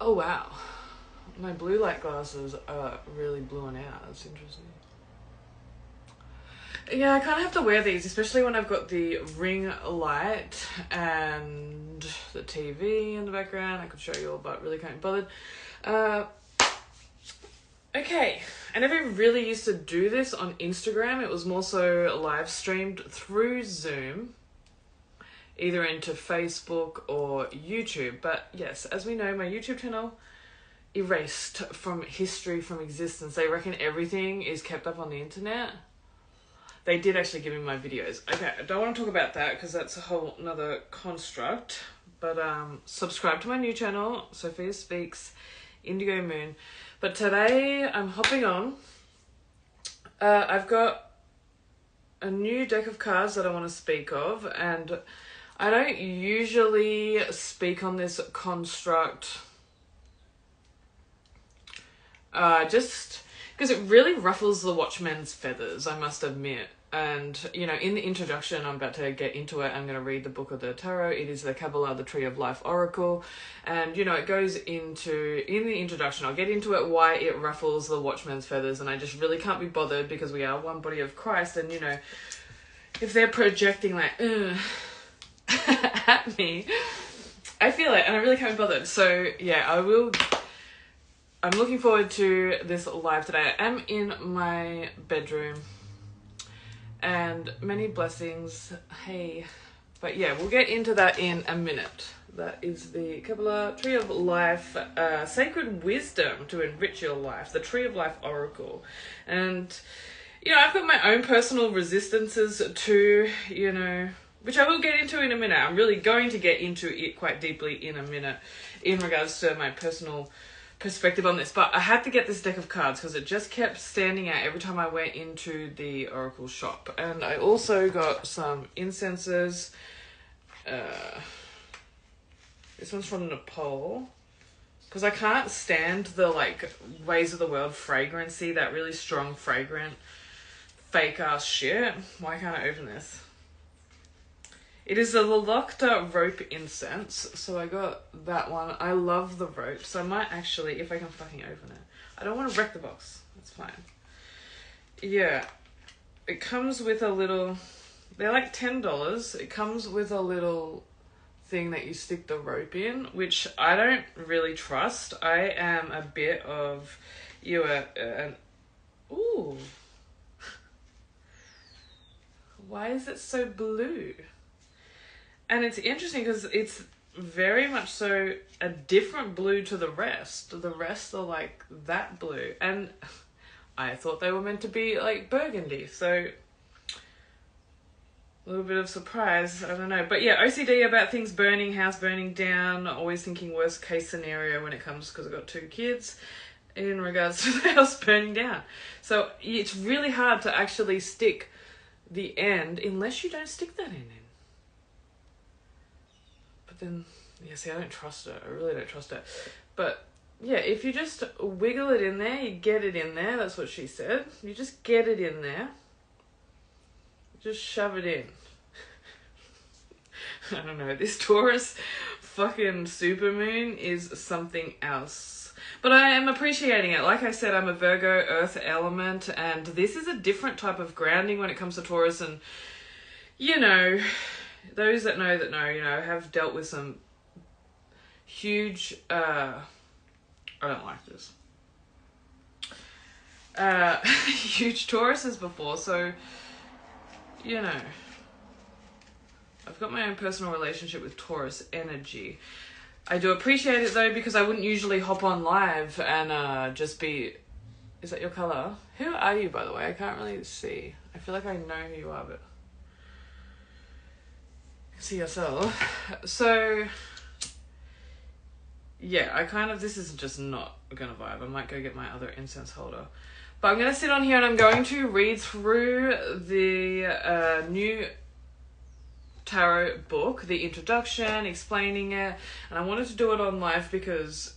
Oh, wow. My blue light glasses are really bluing out. That's interesting. Yeah, I kind of have to wear these, especially when I've got the ring light and the TV in the background. I could show you all, but really can't be bothered. Okay, I never really used to do this on Instagram. It was more so live streamed through Zoom, either into Facebook or YouTube. But yes, as we know, my YouTube channel erased from history, from existence. They reckon everything is kept up on the internet. They did actually give me my videos. Okay, I don't want to talk about that because that's a whole nother construct. But subscribe to my new channel, Sophia Speaks, Indigo Moon. But today I'm hopping on. I've got a new deck of cards that I want to speak of. And I don't usually speak on this construct just because it really ruffles the watchman's feathers, I must admit. And, you know, in the introduction, I'm about to get into it. I'm going to read the Book of the Tarot. It is the Kabbalah, the Tree of Life Oracle. And, you know, it goes into, in the introduction, I'll get into it, why it ruffles the watchman's feathers. And I just really can't be bothered because we are one body of Christ. And, you know, if they're projecting like, at me, I feel it and I really can't be bothered. So, yeah, I'm looking forward to this live today. I am in my bedroom. And many blessings. Hey. But yeah, we'll get into that in a minute. That is the Kabbalah Tree of Life, Sacred Wisdom to Enrich Your Life, the Tree of Life Oracle. And, you know, I've got my own personal resistances to, you know, which I will get into in a minute. I'm really going to get into it quite deeply in a minute in regards to my personal perspective on this, but I had to get this deck of cards because it just kept standing out every time I went into the oracle shop. And I also got some incenses. This one's from Nepal because I can't stand the like Ways of the World fragrancy, that really strong fragrant fake ass shit. Why can't I open this? It is a Lalokta rope incense, so I got that one. I love the rope, so I might actually, if I can fucking open it. I don't want to wreck the box. That's fine. Yeah, it comes with a little, they're like $10. It comes with a little thing that you stick the rope in, which I don't really trust. I am a bit of, ooh. Why is it so blue? And it's interesting because it's very much so a different blue to the rest. The rest are like that blue. And I thought they were meant to be like burgundy. So a little bit of surprise. I don't know. But yeah, OCD about things burning, house burning down. Always thinking worst case scenario when it comes, because I've got 2 kids, in regards to the house burning down. So it's really hard to actually stick the end unless you don't stick that in. Then, yeah, see, I don't trust it. I really don't trust it. But, yeah, if you just wiggle it in there, you get it in there. That's what she said. You just get it in there. Just shove it in. I don't know. This Taurus fucking supermoon is something else. But I am appreciating it. Like I said, I'm a Virgo earth element, and this is a different type of grounding when it comes to Taurus. And, you know, those that know, you know, have dealt with some huge, I don't like this, huge Tauruses before, so, you know, I've got my own personal relationship with Taurus energy. I do appreciate it though, because I wouldn't usually hop on live and just be, is that your colour? Who are you, by the way? I can't really see. I feel like I know who you are, but see yourself. So yeah, I kind of, this is just not gonna vibe. I might go get my other incense holder, but I'm gonna sit on here and I'm going to read through the new tarot book, the introduction, explaining it, and I wanted to do it on live because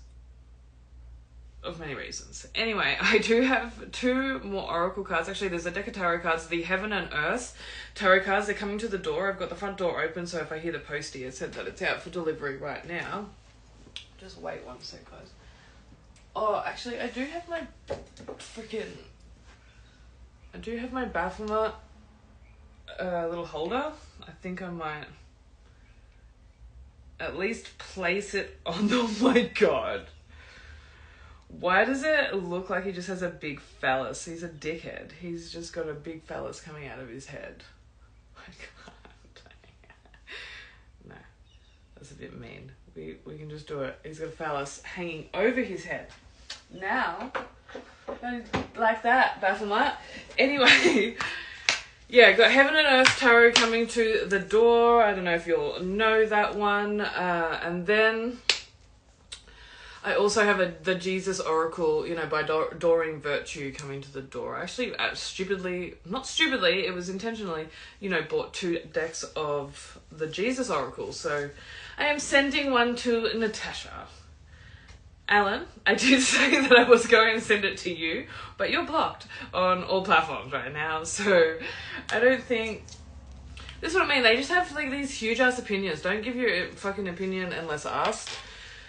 of many reasons. Anyway, I do have 2 more oracle cards. Actually, there's a deck of tarot cards, the Heaven and Earth tarot cards. They're coming to the door. I've got the front door open, so if I hear the postie, it said that it's out for delivery right now. Just wait 1 sec, guys. Oh, actually, I do have my Baphomet little holder. I think I might at least place it on. Oh my god. Why does it look like he just has a big phallus? He's a dickhead. He's just got a big phallus coming out of his head. I can't. No, that's a bit mean. We can just do it. He's got a phallus hanging over his head. Now, like that, Baphomet. Anyway, yeah, got Heaven and Earth Tarot coming to the door. I don't know if you'll know that one. And then I also have the Jesus Oracle, by Doreen Virtue coming to the door. Actually, not stupidly, it was intentionally, bought 2 decks of the Jesus Oracle. So I am sending one to Natasha. Alan, I did say that I was going to send it to you, but you're blocked on all platforms right now. So I don't think... This is what I mean. They just have these huge ass opinions. Don't give your fucking opinion unless asked.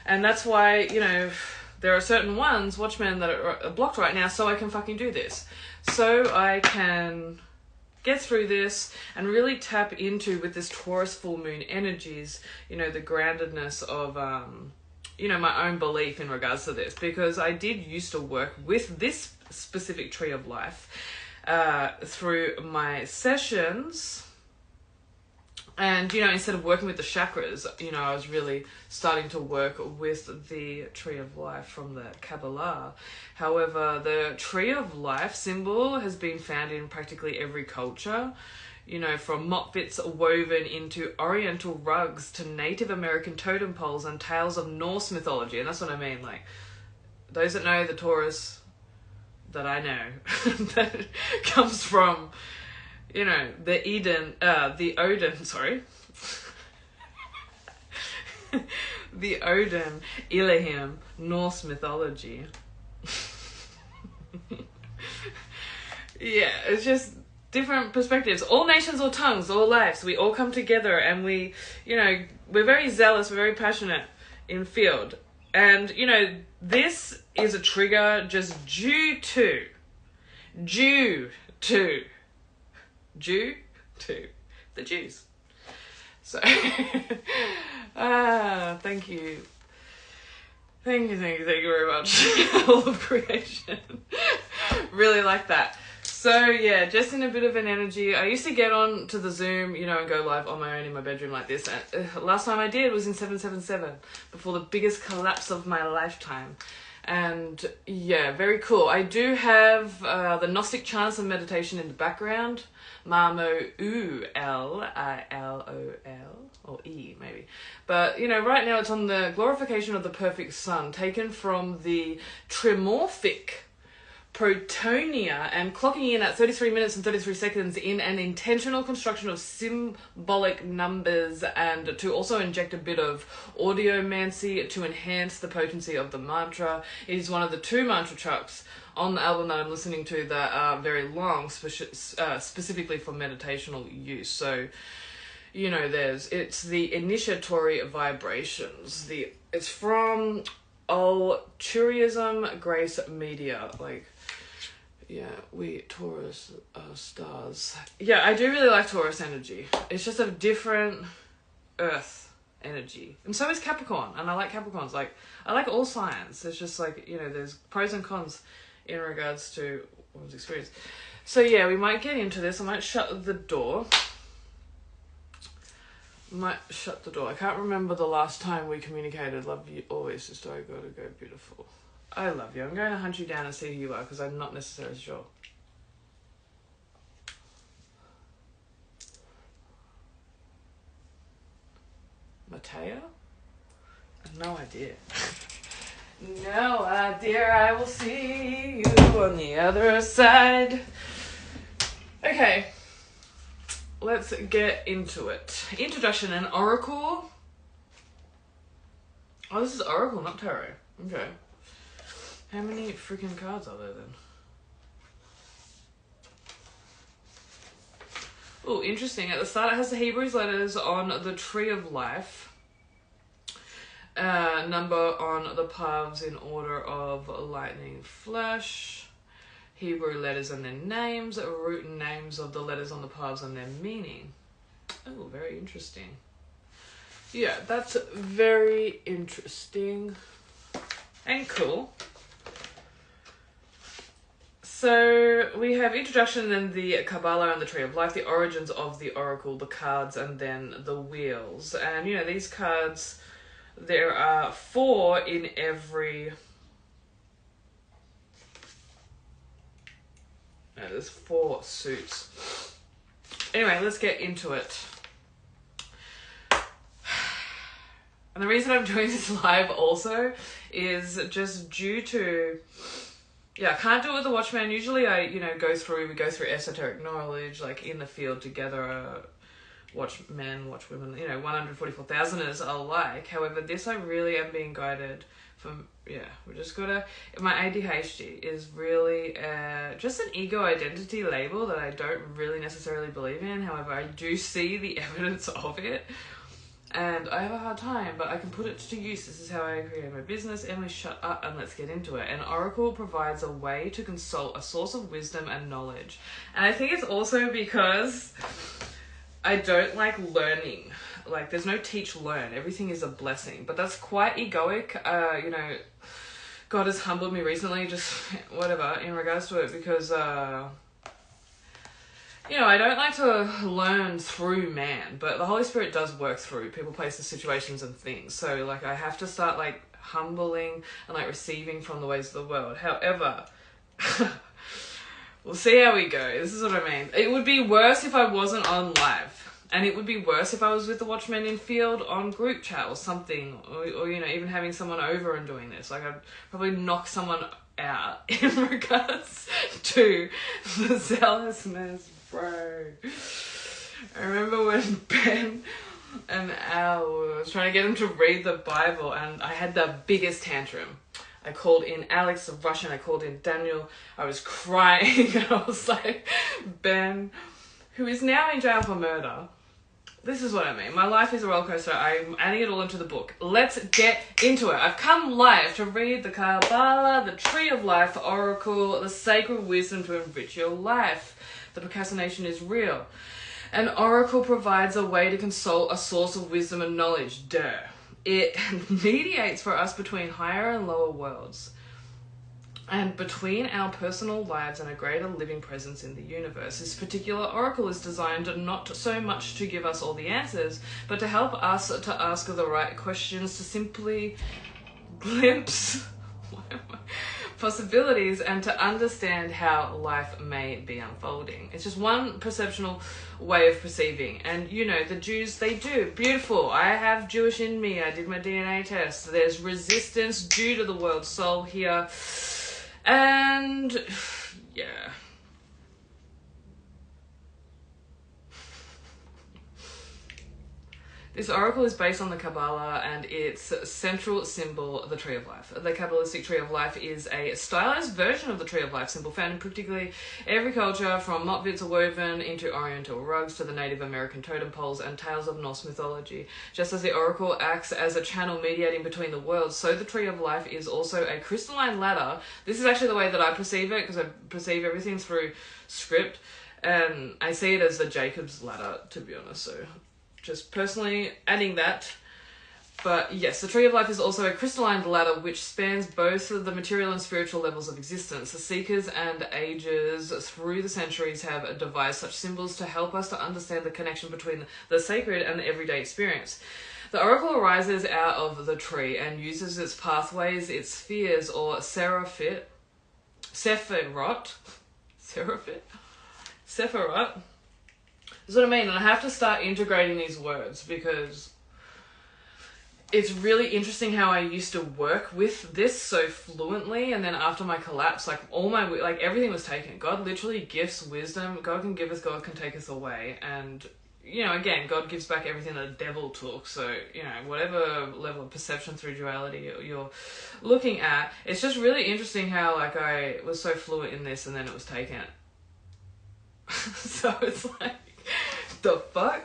And that's why, there are certain ones, Watchmen, that are blocked right now, so I can fucking do this. So I can get through this and really tap into, with this Taurus full moon energies, the groundedness of, my own belief in regards to this. Because I did used to work with this specific tree of life through my sessions. And, instead of working with the chakras, I was really starting to work with the Tree of Life from the Kabbalah. However, the Tree of Life symbol has been found in practically every culture, from motfits woven into Oriental rugs to Native American totem poles and tales of Norse mythology. And that's what I mean, those that know the Taurus that I know, that comes from... the Odin, sorry. The Odin, Elohim, Norse mythology. Yeah, it's just different perspectives. All nations, all tongues, all lives. We all come together and we, we're very zealous, we're very passionate in field. And, this is a trigger just due to the Jews. So, thank you. Thank you very much. All of creation. Really like that. So, yeah, just in a bit of an energy. I used to get on to the Zoom, and go live on my own in my bedroom like this. And last time I did was in 777, before the biggest collapse of my lifetime. And yeah, very cool. I do have the Gnostic chants and meditation in the background. Mamo Ulilol, or E maybe. But, right now it's on the glorification of the perfect sun, taken from the trimorphic protonia and clocking in at 33 minutes and 33 seconds in an intentional construction of symbolic numbers, and to also inject a bit of audiomancy to enhance the potency of the mantra. It is one of the 2 mantra tracks on the album that I'm listening to that are very long, specifically for meditational use. So, it's the initiatory vibrations. It's from Altruism Grace Media, yeah, we Taurus stars. Yeah, I do really like Taurus energy. It's just a different earth energy. And so is Capricorn, and I like Capricorns. I like all signs. It's just there's pros and cons in regards to one's experience. So yeah, we might get into this. I might shut the door. I can't remember the last time we communicated. Love you always, sister. I gotta go, beautiful. I love you. I'm going to hunt you down and see who you are, because I'm not necessarily sure. Mateo? No idea. No idea. I will see you on the other side. Okay. Let's get into it. Introduction and Oracle. Oh, this is Oracle, not Tarot. Okay. How many freaking cards are there then? Oh, interesting. At the start it has the Hebrews letters on the Tree of Life. Number on the paths in order of lightning flash. Hebrew letters and their names. Root and names of the letters on the paths and their meaning. Oh, very interesting. Yeah, that's very interesting and cool. So we have introduction, then the Kabbalah and the Tree of Life, the origins of the oracle, the cards, and then the wheels. And you know, these cards, there are 4 in every... No, there's 4 suits. Anyway, let's get into it. And the reason I'm doing this live also is just due to... Yeah, I can't do it with the Watchman. Usually we go through esoteric knowledge, like in the field together, watch men, watch women, 144,000ers alike. However, this I really am being guided from, we just gotta, my ADHD is really just an ego identity label that I don't really necessarily believe in. However, I do see the evidence of it. And I have a hard time, but I can put it to use. This is how I create my business. Emily, shut up and let's get into it. An oracle provides a way to consult a source of wisdom and knowledge. And I think it's also because I don't like learning. Like, there's no teach learn. Everything is a blessing. But that's quite egoic. God has humbled me recently, just whatever, in regards to it, because... I don't like to learn through man, but the Holy Spirit does work through people, places, situations, and things. So, like, I have to start, like, humbling and, like, receiving from the ways of the world. However, we'll see how we go. This is what I mean. It would be worse if I wasn't on live. And it would be worse if I was with the Watchmen in field on group chat or something. Or even having someone over and doing this. Like, I'd probably knock someone out in regards to the zealousness. Bro, I remember when Ben and Al was trying to get him to read the Bible, and I had the biggest tantrum. I called in Alex, the Russian, I called in Daniel, I was crying, and I was like, Ben, who is now in jail for murder, this is what I mean. My life is a roller coaster. I'm adding it all into the book. Let's get into it. I've come live to read the Kabbalah, the Tree of Life, the Oracle, the Sacred Wisdom to enrich your life. The procrastination is real. An oracle provides a way to consult a source of wisdom and knowledge. Duh. It mediates for us between higher and lower worlds, and between our personal lives and a greater living presence in the universe. This particular oracle is designed not so much to give us all the answers, but to help us to ask the right questions, to simply glimpse possibilities and to understand how life may be unfolding. It's just one perceptual way of perceiving. And the Jews, they do. Beautiful. I have Jewish in me. I did my DNA test. There's resistance due to the world soul here. And yeah. This oracle is based on the Kabbalah and its central symbol, the Tree of Life. The Kabbalistic Tree of Life is a stylized version of the Tree of Life symbol found in practically every culture, from motifs woven into Oriental rugs to the Native American totem poles and tales of Norse mythology. Just as the oracle acts as a channel mediating between the worlds, so the Tree of Life is also a crystalline ladder. This is actually the way that I perceive it, because I perceive everything through script, and I see it as the Jacob's ladder, to be honest, so... just personally adding that. But yes, the Tree of Life is also a crystalline ladder which spans both the material and spiritual levels of existence. The seekers and ages through the centuries have devised such symbols to help us to understand the connection between the sacred and the everyday experience. The oracle arises out of the tree and uses its pathways, its spheres, or Sephirot. That's what I mean, and I have to start integrating these words because it's really interesting how I used to work with this so fluently, and then after my collapse, everything was taken. God literally gifts wisdom. God can give us, God can take us away, and again, God gives back everything that the devil took. So, whatever level of perception through duality you're looking at, it's just really interesting how I was so fluent in this and then it was taken. So it's like, the fuck?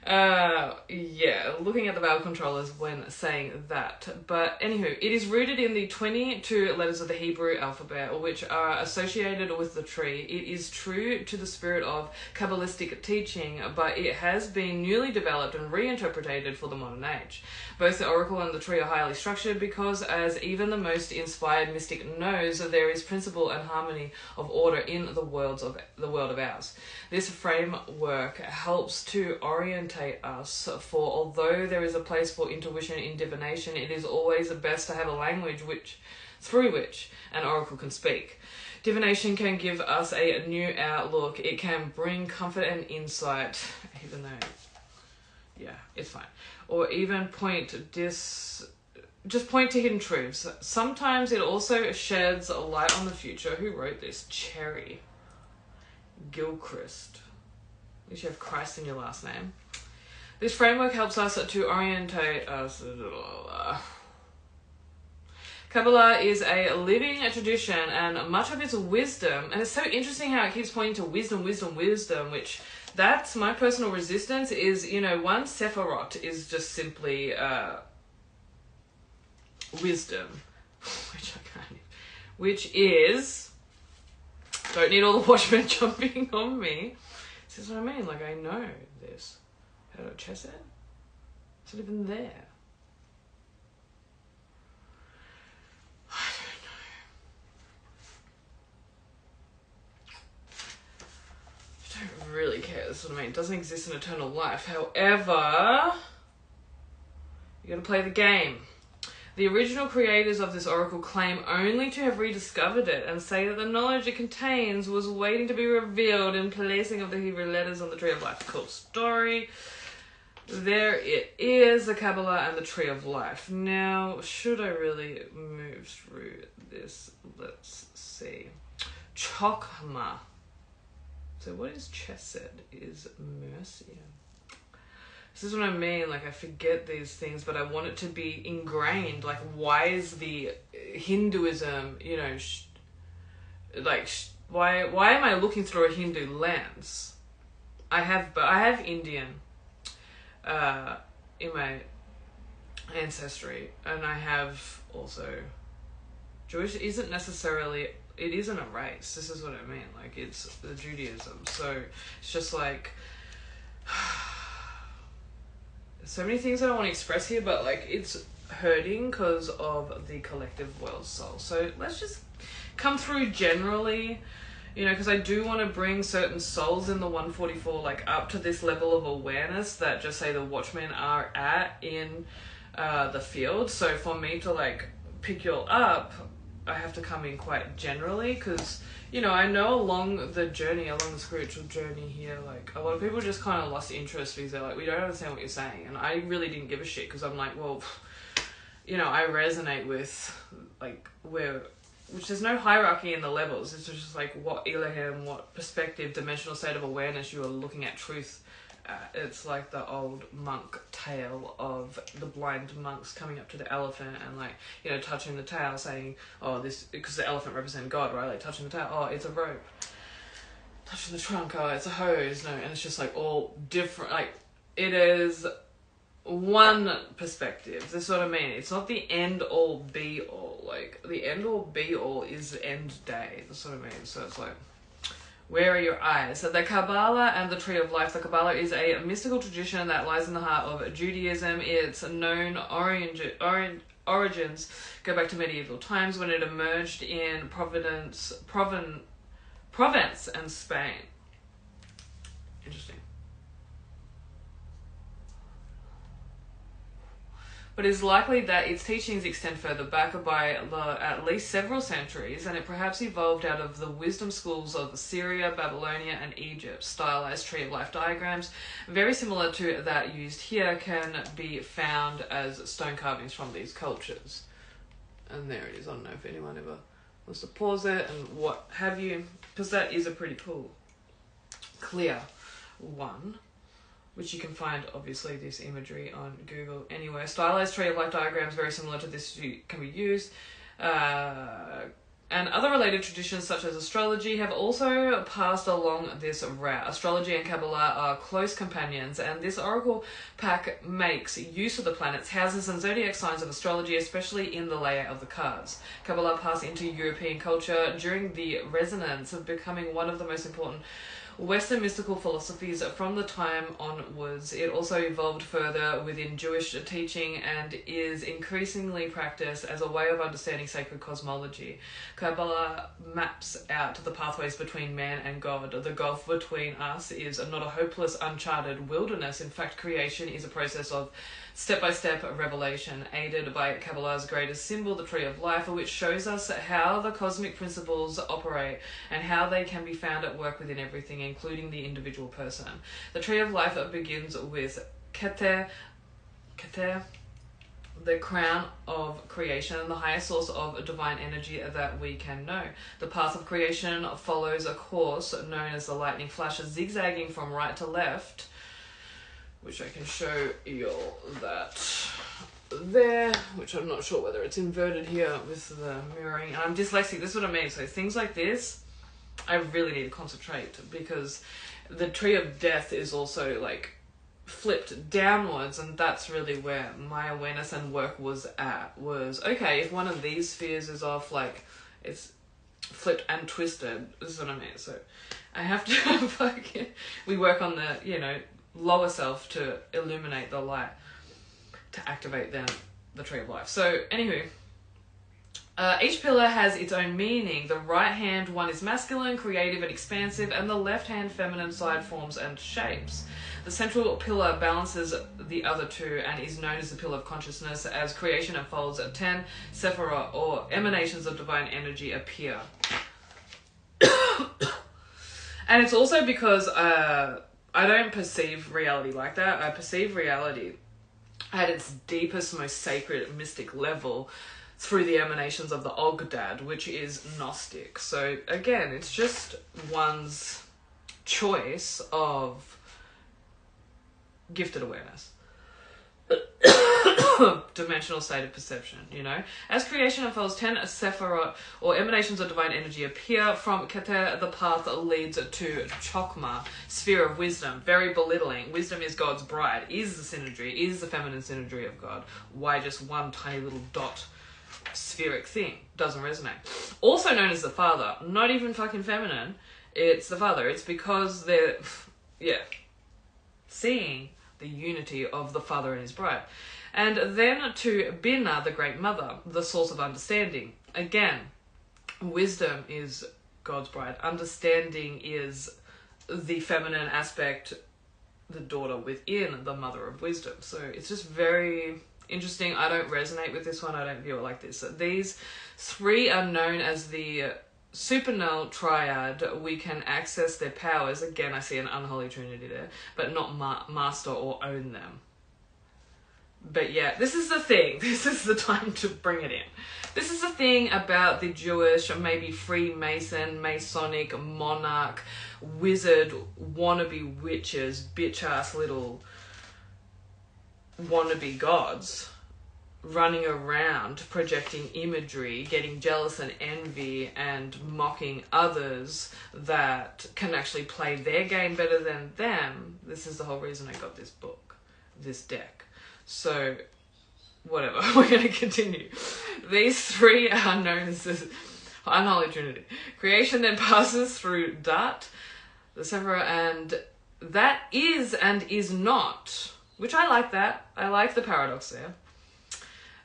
Yeah, looking at the vowel controllers when saying that. But anywho, it is rooted in the 22 letters of the Hebrew alphabet, which are associated with the tree. It is true to the spirit of Kabbalistic teaching, but it has been newly developed and reinterpreted for the modern age. Both the oracle and the tree are highly structured because, as even the most inspired mystic knows, there is principle and harmony of order in the world of ours. This framework helps to orientate us, for although there is a place for intuition in divination, it is always best to have a language through which an oracle can speak. Divination can give us a new outlook. It can bring comfort and insight, even though, yeah, it's fine. Or even point to hidden truths. Sometimes it also sheds a light on the future. Who wrote this? Cherry Gilchrist. At least you have Christ in your last name. This framework helps us to orientate us. Kabbalah is a living tradition, and much of its wisdom, and it's so interesting how it keeps pointing to wisdom, which that's my personal resistance is, one Sephiroth is just simply wisdom, which is, don't need all the watchmen jumping on me. This is what I mean, like I know this. How do I chess it? It's not even there. I don't really care. That's what I mean. It doesn't exist in eternal life. However, you gotta play the game. The original creators of this oracle claim only to have rediscovered it and say that the knowledge it contains was waiting to be revealed in placing of the Hebrew letters on the Tree of Life. Cool story. There it is, the Kabbalah and the Tree of Life. Now, should I really move through this? Let's see. Chokmah. So what is chesed? Is mercy. This is what I mean, like I forget these things, but I want it to be ingrained. Like, why is the Hinduism, why am I looking through a Hindu lens? I have Indian in my ancestry, and I have also Jewish. It isn't a race. This is what I mean. Like, it's the Judaism. So it's just like so many things I don't want to express here, but like it's hurting because of the collective world soul. So let's just come through generally, because I do want to bring certain souls in the 144 like up to this level of awareness that just say the Watchmen are at in the field. So for me to like pick you all up, I have to come in quite generally because, I know along the spiritual journey here, like a lot of people just kind of lost interest because they're like, we don't understand what you're saying. And I really didn't give a shit because I'm like, well, I resonate with like which there's no hierarchy in the levels. It's just like what Elohim, what perspective, dimensional state of awareness you are looking at truth. It's like the old monk tale of the blind monks coming up to the elephant and like, touching the tail saying, oh, this, because the elephant represents God, right? Like touching the tail, oh, it's a rope. Touching the trunk, oh, it's a hose. No, and it's just like all different, like it is one perspective. That's what I mean. It's not the end all be all. Like the end all be all is the end day. That's what I mean. So it's like, where are your eyes? So the Kabbalah and the Tree of Life. The Kabbalah is a mystical tradition that lies in the heart of Judaism. Its known origins go back to medieval times when it emerged in Provence and Spain. Interesting. But it is likely that its teachings extend further back by at least several centuries, and it perhaps evolved out of the wisdom schools of Assyria, Babylonia, and Egypt. Stylized Tree of Life diagrams, very similar to that used here, can be found as stone carvings from these cultures. And there it is. I don't know if anyone ever wants to pause it and what have you, because that is a pretty cool, clear one. Which you can find, obviously, this imagery on Google anywhere. Stylized Tree of Life diagrams, very similar to this, can be used. And other related traditions such as astrology have also passed along this route. Astrology and Kabbalah are close companions, and this oracle pack makes use of the planets, houses and zodiac signs of astrology, especially in the layout of the cards. Kabbalah passed into European culture during the Resonance of becoming one of the most important Western mystical philosophies from the time onwards. It also evolved further within Jewish teaching and is increasingly practiced as a way of understanding sacred cosmology. Kabbalah maps out the pathways between man and God. The gulf between us is not a hopeless, uncharted wilderness. In fact, creation is a process of step-by-step revelation, aided by Kabbalah's greatest symbol, the Tree of Life, which shows us how the cosmic principles operate and how they can be found at work within everything, including the individual person. The Tree of Life begins with Keter, the crown of creation, and the highest source of divine energy that we can know. The path of creation follows a course known as the lightning flash, zigzagging from right to left, which I can show you that there, which I'm not sure whether it's inverted here with the mirroring. And I'm dyslexic, this is what I mean. So things like this, I really need to concentrate, because the Tree of Death is also like flipped downwards, and that's really where my awareness and work was at. Was, okay, if one of these spheres is off, like it's flipped and twisted, this is what I mean. So I have to fucking, we work on the, you know, lower self to illuminate the light, to activate then the Tree of Life. So anywho, each pillar has its own meaning. The right hand one is masculine, creative and expansive, and the left hand feminine side forms and shapes. The central pillar balances the other two and is known as the pillar of consciousness. As creation unfolds, 10 sephirot, or emanations of divine energy, appear. And it's also because I don't perceive reality like that. I perceive reality at its deepest, most sacred, mystic level through the emanations of the Ogdad, which is Gnostic. So again, it's just one's choice of gifted awareness. Dimensional state of perception, you know. As creation unfolds, 10 sephirot, or emanations of divine energy, appear. From Keter, the path leads to Chokmah, sphere of wisdom. Very belittling. Wisdom is God's bride, is the synergy, is the feminine synergy of God. Why just one tiny little dot spheric thing? Doesn't resonate. Also known as the Father, not even fucking feminine, it's the Father. It's because they're, yeah, seeing the unity of the Father and his bride. And then to Binah, the Great Mother, the source of understanding. Again, wisdom is God's bride. Understanding is the feminine aspect, the daughter within the mother of wisdom. So it's just very interesting. I don't resonate with this one. I don't view it like this. So these three are known as the supernal triad. We can access their powers. Again, I see an unholy trinity there, but not master or own them. But yeah, this is the thing. This is the time to bring it in. This is the thing about the Jewish, maybe Freemason, Masonic, monarch, wizard, wannabe witches, bitch-ass little wannabe gods running around projecting imagery, getting jealous and envy and mocking others that can actually play their game better than them. This is the whole reason I got this book, this deck. So, whatever, we're going to continue. These three are known as the unholy trinity. Creation then passes through Dat, the Sephirah, and that is and is not, which I like that. I like the paradox there.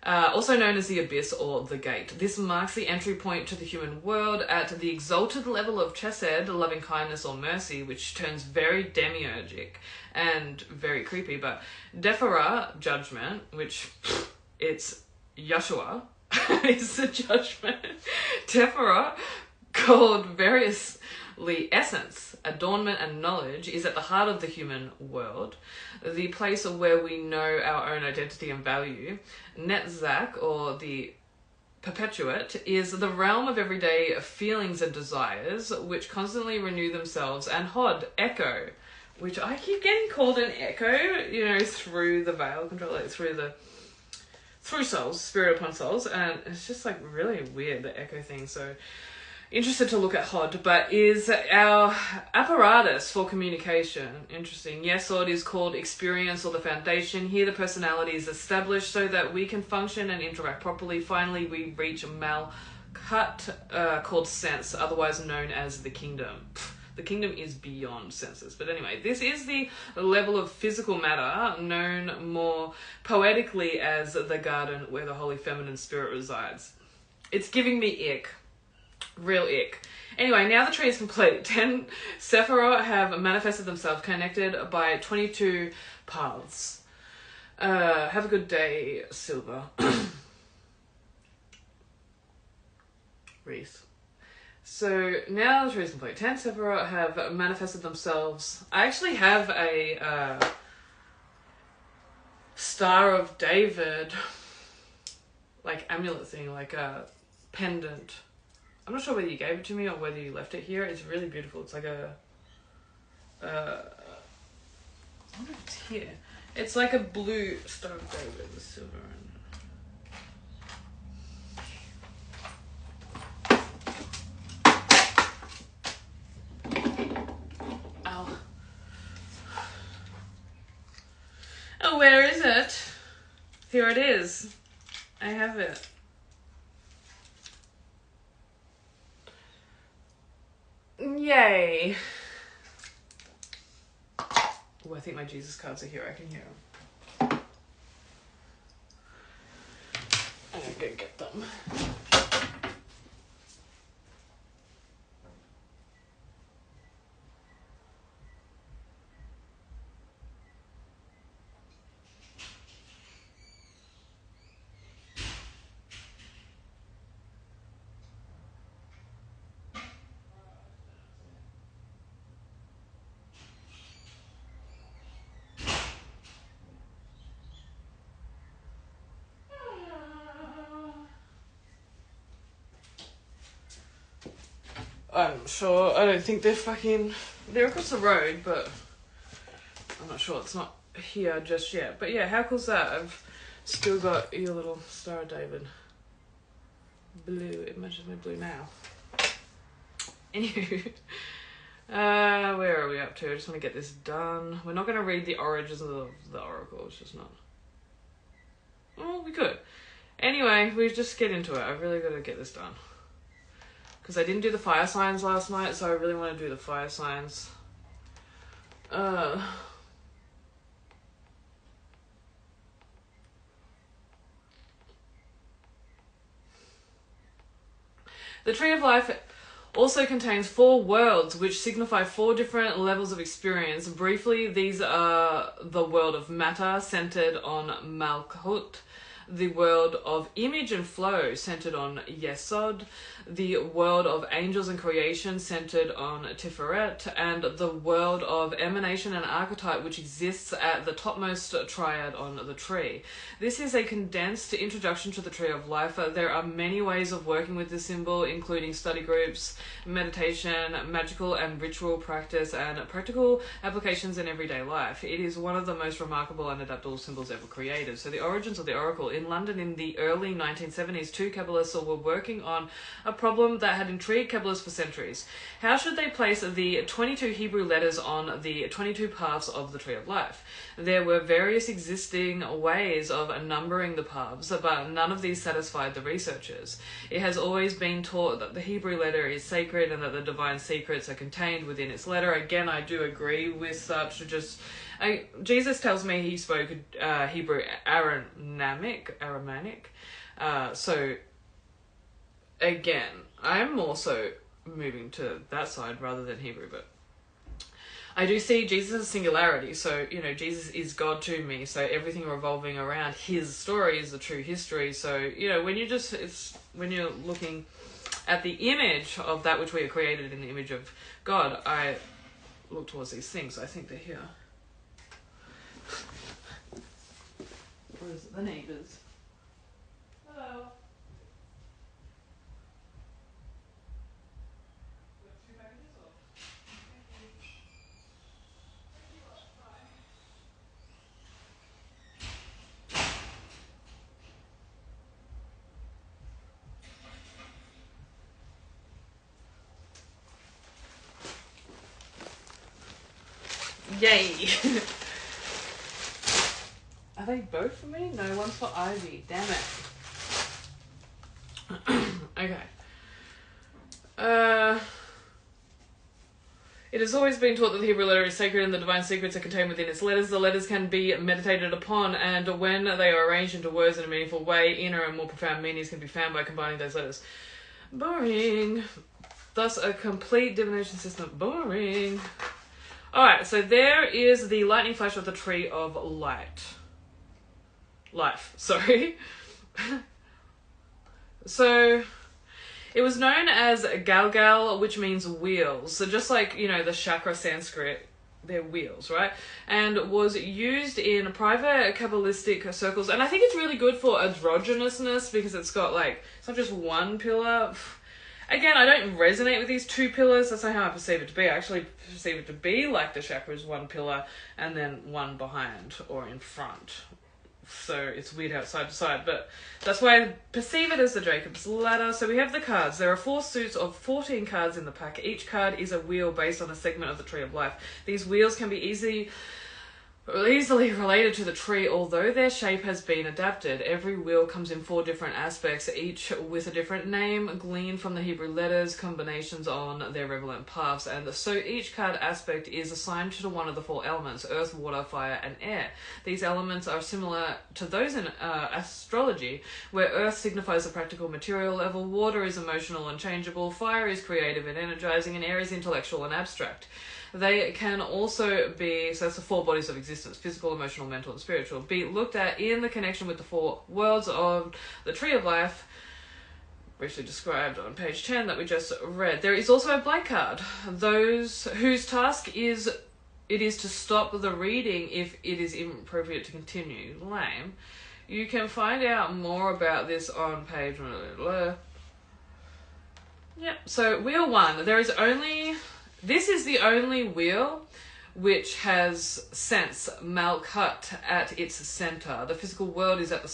Also known as the abyss or the gate. This marks the entry point to the human world at the exalted level of chesed, loving kindness or mercy, which turns very demiurgic and very creepy. But Dephara, judgment, which it's Yeshua, is the judgment. Tephara, called variously essence, adornment and knowledge, is at the heart of the human world, the place where we know our own identity and value. Netzach, or the perpetuate, is the realm of everyday feelings and desires, which constantly renew themselves. And Hod, echo, which I keep getting called an echo, you know, through the veil control, like through through souls, spirit upon souls, and it's just like really weird, the echo thing. So interested to look at Hod, but is our apparatus for communication. Interesting. Yesod is called experience or the foundation. Here the personality is established so that we can function and interact properly. Finally, we reach a Malkut called sense, otherwise known as the kingdom. The kingdom is beyond senses. But anyway, this is the level of physical matter known more poetically as the garden where the Holy Feminine Spirit resides. It's giving me ick. Real ick. Anyway, now the tree is complete. 10 Sephirot have manifested themselves, connected by 22 paths. Have a good day, Silver. Wreath. So now the tree is complete. 10 Sephirot have manifested themselves. I actually have a Star of David, like amulet thing, like a pendant. I'm not sure whether you gave it to me or whether you left it here. It's really beautiful. It's like a... I wonder if it's here. It's like a blue Star of David with silver in it. Ow. Oh, where is it? Here it is. I have it. Yay. Oh, I think my Jesus cards are here. I can hear them. I'm gonna go get them. I'm sure, I don't think they're across the road, but I'm not sure, it's not here just yet. But yeah, how cool's that? I've still got your little Star of David. Blue, it matches my blue now. Anywho, where are we up to? I just want to get this done. We're not going to read the origins of the oracle, it's just not. Oh, we could. Anyway, we just get into it. I've really got to get this done. Because I didn't do the fire signs last night, so I really want to do the fire signs. The Tree of Life also contains 4 worlds, which signify 4 different levels of experience. Briefly, these are the world of matter, centered on Malkut, the world of image and flow, centered on Yesod, the world of angels and creation, centered on Tiferet, and the world of emanation and archetype, which exists at the topmost triad on the tree. This is a condensed introduction to the Tree of Life. There are many ways of working with this symbol, including study groups, meditation, magical and ritual practice, and practical applications in everyday life. It is one of the most remarkable and adaptable symbols ever created. So the origins of the oracle. In London in the early 1970s, 2 Kabbalists were working on a problem that had intrigued Kabbalists for centuries. How should they place the 22 Hebrew letters on the 22 paths of the Tree of Life? There were various existing ways of numbering the paths, but none of these satisfied the researchers. It has always been taught that the Hebrew letter is sacred and that the divine secrets are contained within its letter. Again, I do agree with such. Jesus tells me he spoke Hebrew Aramaic. So again, I'm also moving to that side rather than Hebrew, but I do see Jesus' singularity. So, Jesus is God to me. So everything revolving around his story is the true history. So, when you're looking at the image of that which we are created in the image of God, I look towards these things. I think they're here. Or is it the neighbours? Hello. Yay! Are they both for me? No, one's for Ivy. Damn it. Okay. It has always been taught that the Hebrew letter is sacred and the divine secrets are contained within its letters. The letters can be meditated upon, and when they are arranged into words in a meaningful way, inner and more profound meanings can be found by combining those letters. Boring. Thus, a complete divination system. Boring. Alright, so there is the lightning flash of the tree of life. Sorry. So, it was known as Galgal, which means wheels. So just like, you know, the chakra Sanskrit, they're wheels, right? And was used in private Kabbalistic circles. And I think it's really good for androgynousness because it's got like, it's not just one pillar. Again, I don't resonate with these two pillars. That's not how I perceive it to be. I actually perceive it to be like the chakra is one pillar and then one behind or in front. So it's weird how it's side to side, but that's why I perceive it as the Jacob's Ladder. So we have the cards. There are 4 suits of 14 cards in the pack. Each card is a wheel based on a segment of the Tree of Life. These wheels can be easily related to the tree, although their shape has been adapted. Every wheel comes in 4 different aspects, each with a different name, gleaned from the Hebrew letters, combinations on their relevant paths, and so each card aspect is assigned to one of the 4 elements: earth, water, fire, and air. These elements are similar to those in astrology, where earth signifies the practical material level, water is emotional and changeable, fire is creative and energizing, and air is intellectual and abstract. They can also be, so that's the 4 bodies of existence: physical, emotional, mental, and spiritual, be looked at in the connection with the 4 worlds of the Tree of Life, briefly described on page 10 that we just read. There is also a blank card, those whose task is to stop the reading if it is inappropriate to continue. Lame. You can find out more about this on page... Yep, so wheel 1. This is the only wheel which has sense Malkut at its center. The physical world is at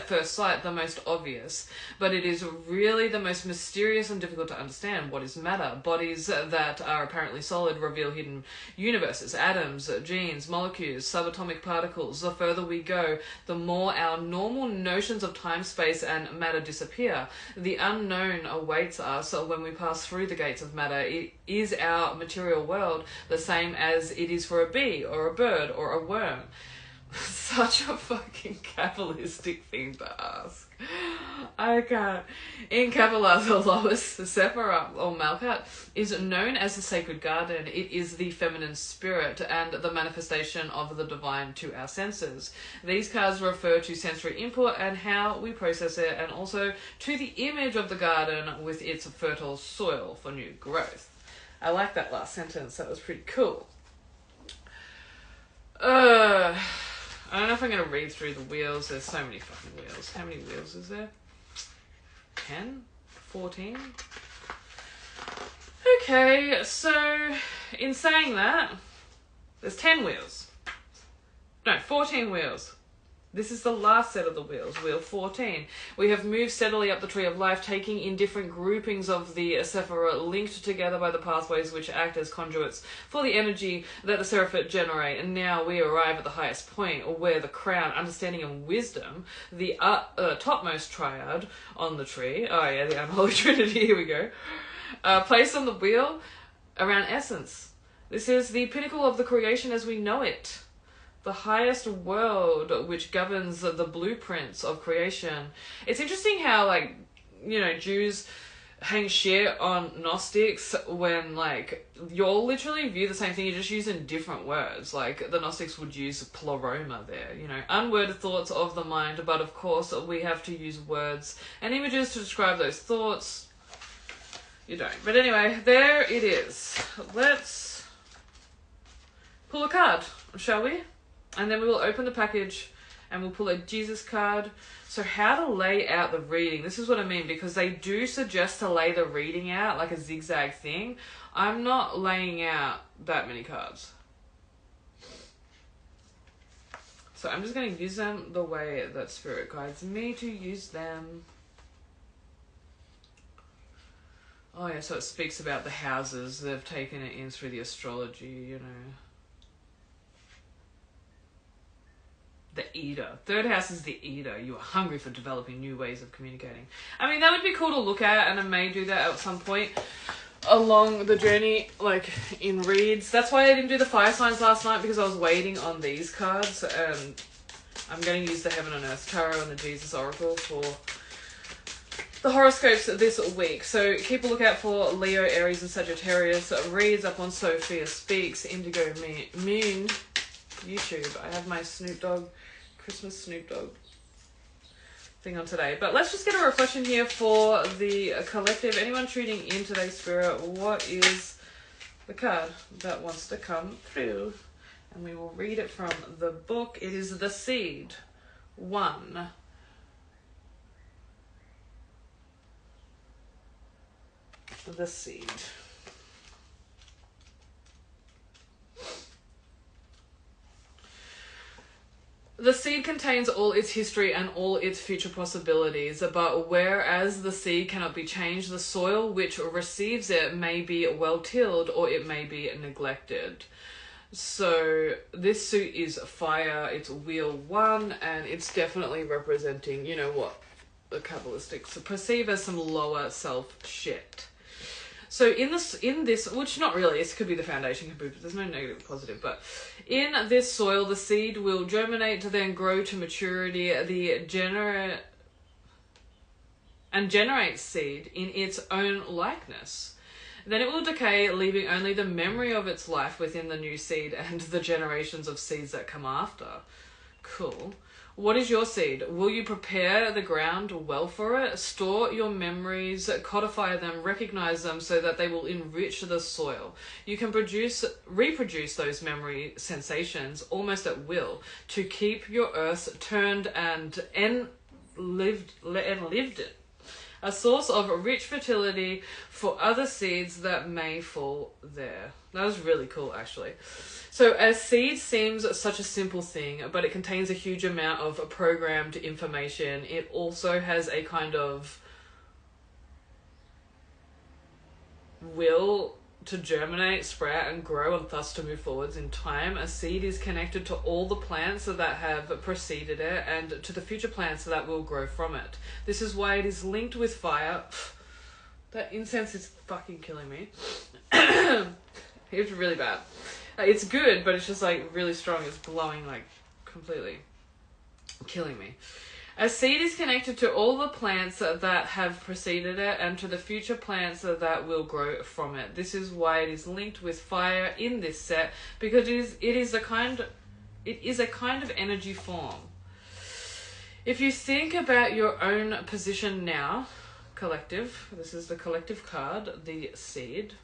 first sight the most obvious, but it is really the most mysterious and difficult to understand. What is matter? Bodies that are apparently solid reveal hidden universes, atoms, genes, molecules, subatomic particles. The further we go, the more our normal notions of time, space, and matter disappear. The unknown awaits us when we pass through the gates of matter. Is our material world the same as it is for a bee, or a bird, or a worm? Such a fucking Kabbalistic thing to ask. I can't. In Kabbalah, the lowest, the Sephirah, or Malkut, is known as the sacred garden. It is the feminine spirit and the manifestation of the divine to our senses. These cards refer to sensory input and how we process it, and also to the image of the garden with its fertile soil for new growth. I like that last sentence. That was pretty cool. I don't know if I'm going to read through the wheels. There's so many fucking wheels. How many wheels is there? 10? 14? Okay, so in saying that, there's 10 wheels. No, 14 wheels. This is the last set of the wheels, wheel 14. We have moved steadily up the Tree of Life, taking in different groupings of the Sephirah, linked together by the pathways which act as conduits for the energy that the Seraphim generate. And now we arrive at the highest point, where the crown, understanding, and wisdom, the topmost triad on the tree, oh yeah, the unholy trinity, here we go, placed on the wheel around essence. This is the pinnacle of the creation as we know it. The highest world which governs the blueprints of creation. It's interesting how, like, you know, Jews hang shit on Gnostics when, like, you all literally view the same thing, you're just using different words. Like, the Gnostics would use pleroma there, you know, unworded thoughts of the mind, but of course we have to use words and images to describe those thoughts. You don't. But anyway, there it is. Let's pull a card, shall we? And then we will open the package and we'll pull a Jesus card. So how to lay out the reading. This is what I mean, because they do suggest to lay the reading out like a zigzag thing. I'm not laying out that many cards. So I'm just going to use them the way that Spirit guides me to use them. Oh yeah, so it speaks about the houses. They've taken it in through the astrology, you know. The eater. Third house is the eater. You are hungry for developing new ways of communicating. I mean, that would be cool to look at, and I may do that at some point along the journey, like in reads. That's why I didn't do the fire signs last night, because I was waiting on these cards, and I'm going to use the Heaven and Earth Tarot and the Jesus Oracle for the horoscopes this week. So keep a lookout for Leo, Aries and Sagittarius reads up on Sophia Speaks, Indigo Moon YouTube. I have my Snoop Dogg, Christmas Snoop Dogg thing on today. But let's just get a reflection here for the collective. Anyone tuning in today, Spirit, what is the card that wants to come through? And we will read it from the book. It is the Seed. 1. The Seed. The seed contains all its history and all its future possibilities, but whereas the seed cannot be changed, the soil which receives it may be well tilled or it may be neglected. So this suit is fire, it's wheel 1, and it's definitely representing, you know, what the Kabbalistics perceive as some lower self shit. So in this, which not really, it could be the foundation, could be, there's no negative or positive, but in this soil, the seed will germinate to then grow to maturity, and generate seed in its own likeness. Then it will decay, leaving only the memory of its life within the new seed and the generations of seeds that come after. Cool. What is your seed? Will you prepare the ground well for it? Store your memories, codify them, recognize them so that they will enrich the soil. You can reproduce those memory sensations almost at will to keep your earth turned and lived it. A source of rich fertility for other seeds that may fall there. That was really cool, actually. So a seed seems such a simple thing, but it contains a huge amount of programmed information. It also has a kind of will to germinate, sprout, and grow, and thus to move forwards in time. A seed is connected to all the plants that have preceded it and to the future plants that will grow from it. This is why it is linked with fire. That incense is fucking killing me. It's really bad. It's good, but it's just like really strong. It's blowing like completely killing me. A seed is connected to all the plants that have preceded it and to the future plants that will grow from it. This is why it is linked with fire in this set, because it is a kind of energy form. If you think about your own position now, collective, this is the collective card, the seed.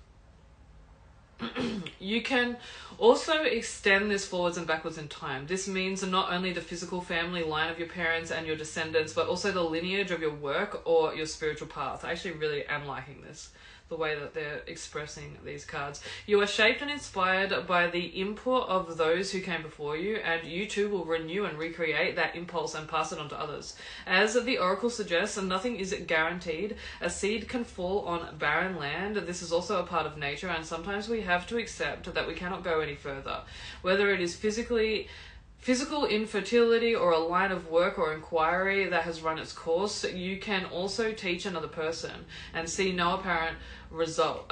You can also extend this forwards and backwards in time. This means not only the physical family line of your parents and your descendants, but also the lineage of your work or your spiritual path. I actually really am liking this, the way that they're expressing these cards. You are shaped and inspired by the input of those who came before you, and you too will renew and recreate that impulse and pass it on to others. As the oracle suggests, nothing is guaranteed. A seed can fall on barren land. This is also a part of nature, and sometimes we have to accept that we cannot go any further. Whether it is physical infertility or a line of work or inquiry that has run its course, you can also teach another person and see no apparent result,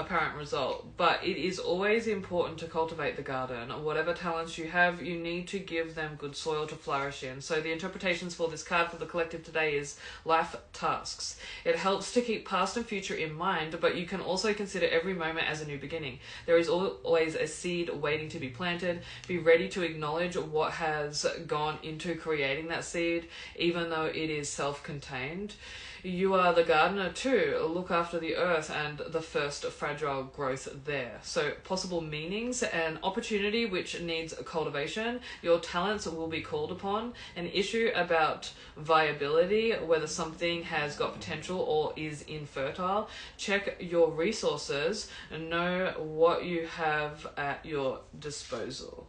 but it is always important to cultivate the garden. Whatever talents you have, you need to give them good soil to flourish in. So the interpretations for this card for the collective today is life tasks. It helps to keep past and future in mind, but you can also consider every moment as a new beginning. There is always a seed waiting to be planted. Be ready to acknowledge what has gone into creating that seed, even though it is self-contained. You are the gardener too. Look after the earth and the first fragile growth there. So possible meanings: an opportunity which needs cultivation. Your talents will be called upon. An issue about viability, whether something has got potential or is infertile. Check your resources and know what you have at your disposal.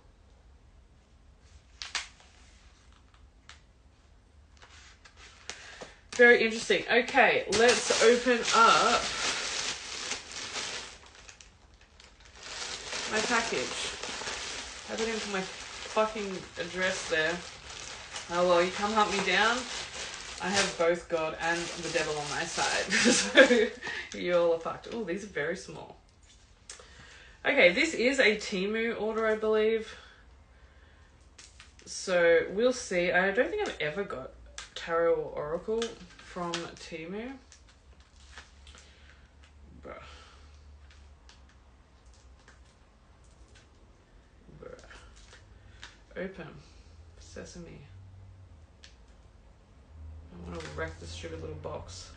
Very interesting. Okay, let's open up my package. I didn't put my fucking address there. Oh well, you come hunt me down. I have both God and the devil on my side. So you all are fucked. Oh, these are very small. Okay, this is a Temu order, I believe. So we'll see. I don't think I've ever got Tarot or Oracle from Temu. Bruh. Open. Sesame. I want to wreck this stupid little box.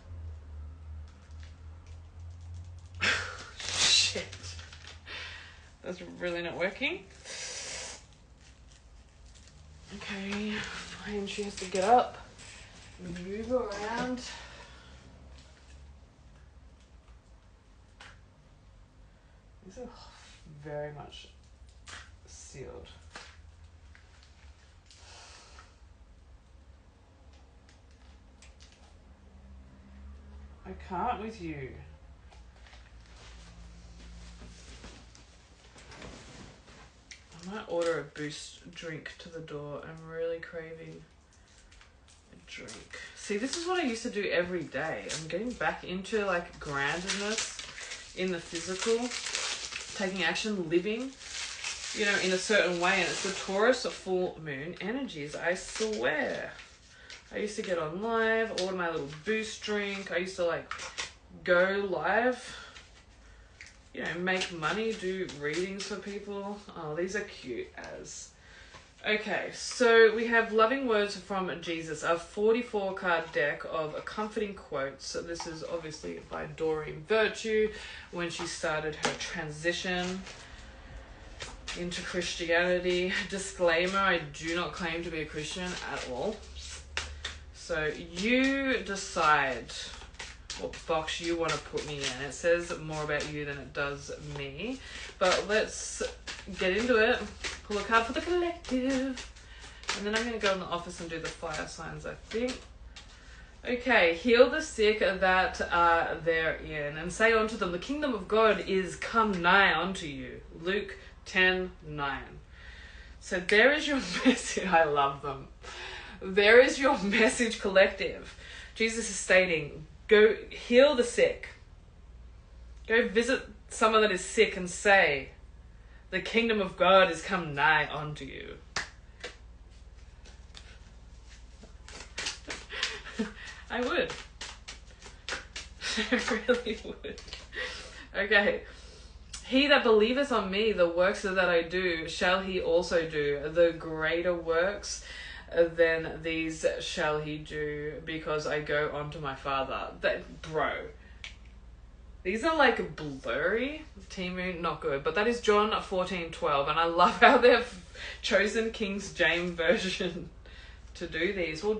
Shit. That's really not working. Okay, fine. She has to get up, move around. These are very much sealed. I can't with you. I might order a Boost drink to the door. I'm really craving a drink. See, this is what I used to do every day. I'm getting back into like groundedness in the physical, taking action, living, you know, in a certain way. And it's the Taurus full moon energies, I swear. I used to get on live, order my little Boost drink. I used to like go live, you know, make money, do readings for people. Oh, these are cute as. Okay, so we have Loving Words from Jesus, a 44 card deck of comforting quotes. So this is obviously by Doreen Virtue when she started her transition into Christianity. Disclaimer, I do not claim to be a Christian at all. So you decide what box you want to put me in. It says more about you than it does me. But let's get into it. Pull a card for the collective. And then I'm going to go in the office and do the fire signs, I think. Okay, heal the sick that are therein, and say unto them, the kingdom of God is come nigh unto you. Luke 10:9. So there is your message. I love them. There is your message, collective. Jesus is stating, go heal the sick. Go visit someone that is sick and say, the kingdom of God is come nigh unto you. I would. I really would. Okay. He that believeth on me, the works that I do, shall he also do. The greater works than these shall he do, because I go unto my Father. That, bro. These are like blurry. Temu, not good. But that is John 14:12. And I love how they've chosen King James Version to do these. Well,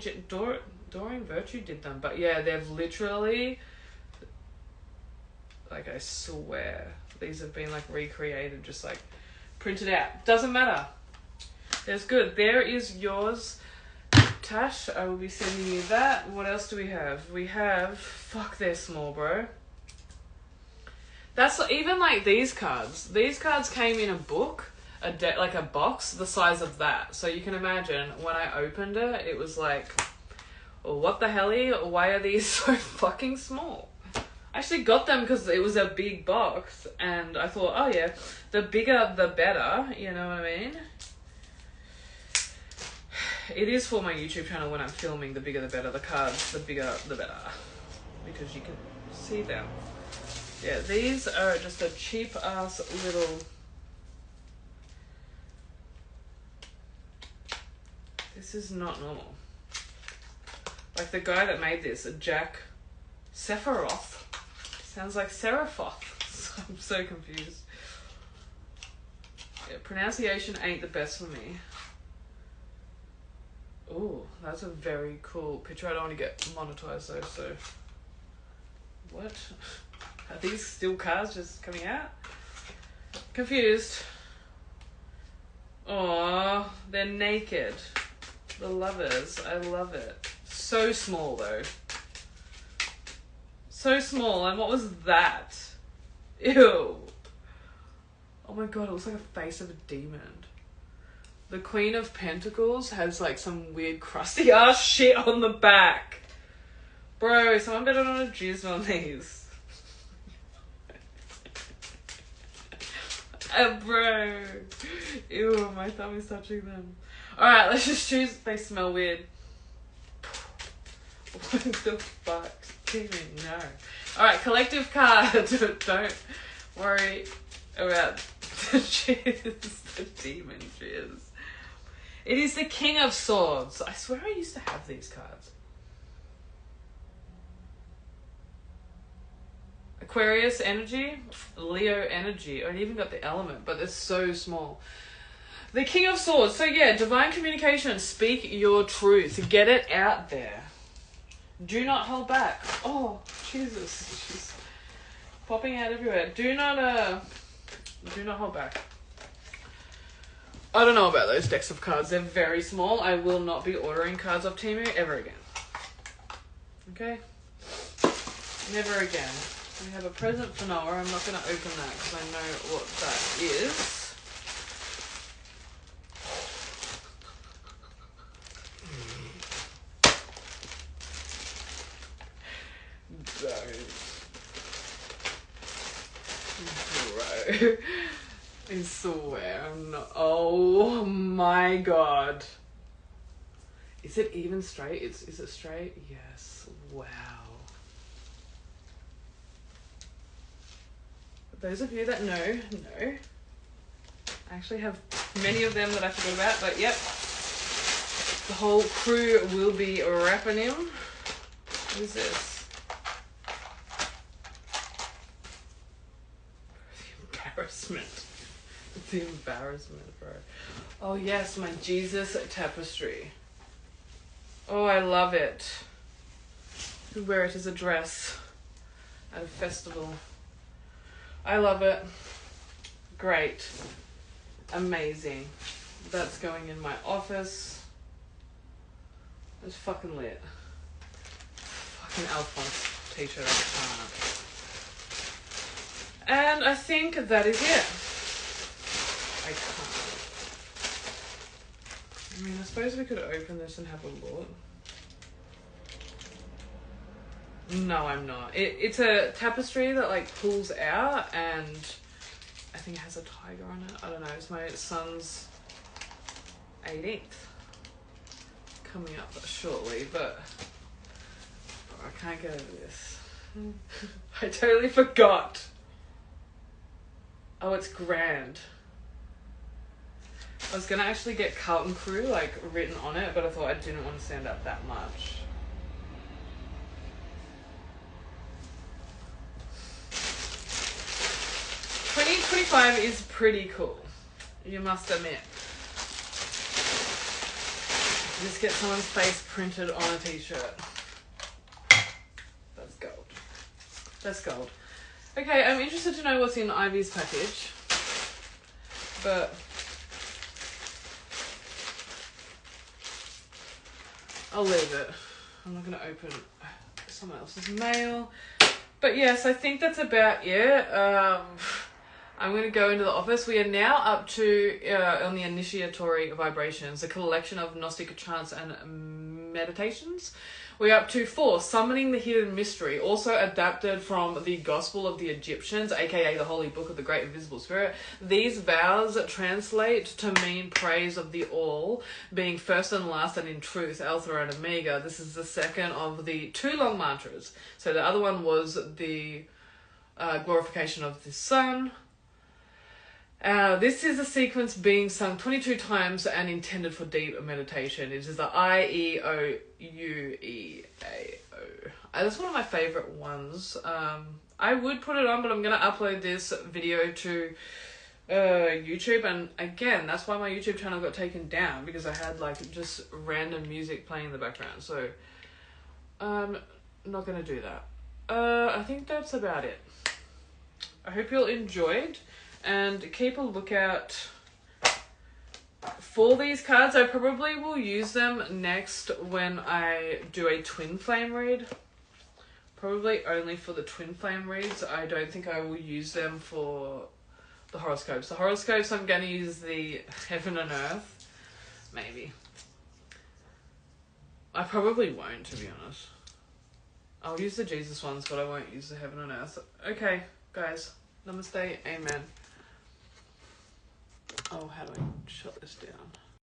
Doreen Virtue did them. But yeah, they've literally, like, I swear, these have been like recreated, just like printed out. Doesn't matter. There's good. There is yours, Tash. I will be sending you that. What else do we have? We have, fuck, they're small, bro. That's even like these cards. These cards came in a book, like a box the size of that. So you can imagine when I opened it, it was like, oh, what the helly? Why are these so fucking small? I actually got them because it was a big box, and I thought, oh yeah, the bigger the better, you know what I mean? It is for my YouTube channel when I'm filming, the bigger the better. The cards, the bigger the better, because you can see them. Yeah, these are just a cheap ass little... This is not normal. Like the guy that made this, Jack Sephiroth, sounds like Seraphoth. I'm so confused. Yeah, pronunciation ain't the best for me. Ooh, that's a very cool picture. I don't want to get monetized though, so... What? Are these still cards just coming out? Confused. Aww, they're naked. The lovers, I love it. So small though. So small, and what was that? Ew. Oh my god, it looks like a face of a demon. The Queen of Pentacles has like some weird crusty ass shit on the back. Bro, someone better not jizz on these. Bro. Ew, my thumb is touching them. Alright, let's just choose. They smell weird. What the fuck? Demon, no. Alright, collective card. Don't worry about the jizz. The demon jizz. It is the King of Swords. I swear I used to have these cards. Aquarius energy, Leo energy. I even got the element, but they're so small. The King of Swords. So yeah, divine communication. Speak your truth. Get it out there. Do not hold back. Oh, Jesus. She's popping out everywhere. Do not hold back. I don't know about those decks of cards. They're very small. I will not be ordering cards off Temu ever again. Okay? Never again. We have a present for Noah. I'm not going to open that because I know what that is. Bro. I swear I'm not. Oh my god. Is it even straight? Is it straight? Yes. Wow. Those of you that know. I actually have many of them that I forgot about, but yep. The whole crew will be wrapping him. What is this? The embarrassment. The embarrassment, bro. Oh yes, my Jesus tapestry. Oh, I love it. Could wear it as a dress at a festival. I love it. Great. Amazing. That's going in my office. It's fucking lit. Fucking Alphonse t-shirt. I can't. And I think that is it. I can't. I mean, I suppose we could open this and have a look. No, I'm not. It's a tapestry that like pulls out, and I think it has a tiger on it. I don't know. It's my son's 18th coming up shortly, but I can't get over this. I totally forgot. Oh, it's grand. I was gonna actually get Carlton Crew like written on it, but I thought I didn't want to stand up that much. $20.25 is pretty cool, you must admit. Just get someone's face printed on a t-shirt. That's gold. That's gold. Okay, I'm interested to know what's in Ivy's package, but I'll leave it. I'm not going to open someone else's mail. But yes, I think that's about it. I'm going to go into the office. We are now up to, on the initiatory vibrations, a collection of Gnostic chants and meditations. We're up to 4, Summoning the Hidden Mystery, also adapted from the Gospel of the Egyptians, aka the Holy Book of the Great Invisible Spirit. These vows translate to mean praise of the all, being first and last and in truth, Alpha and Omega. This is the second of the 2 long mantras. So the other one was the glorification of the sun. This is a sequence being sung 22 times and intended for deep meditation. It is the I-E-O-U-E-A-O. That's one of my favourite ones. I would put it on, but I'm going to upload this video to YouTube. And again, that's why my YouTube channel got taken down, because I had like just random music playing in the background. So I'm not going to do that. I think that's about it. I hope you all enjoyed. And keep a lookout for these cards. I probably will use them next when I do a twin flame read. Probably only for the twin flame reads. I don't think I will use them for the horoscopes. The horoscopes, I'm going to use the heaven and earth. Maybe. I probably won't, to be honest. I'll use the Jesus ones, but I won't use the heaven and earth. Okay, guys. Namaste. Amen. Oh, how do I shut this down?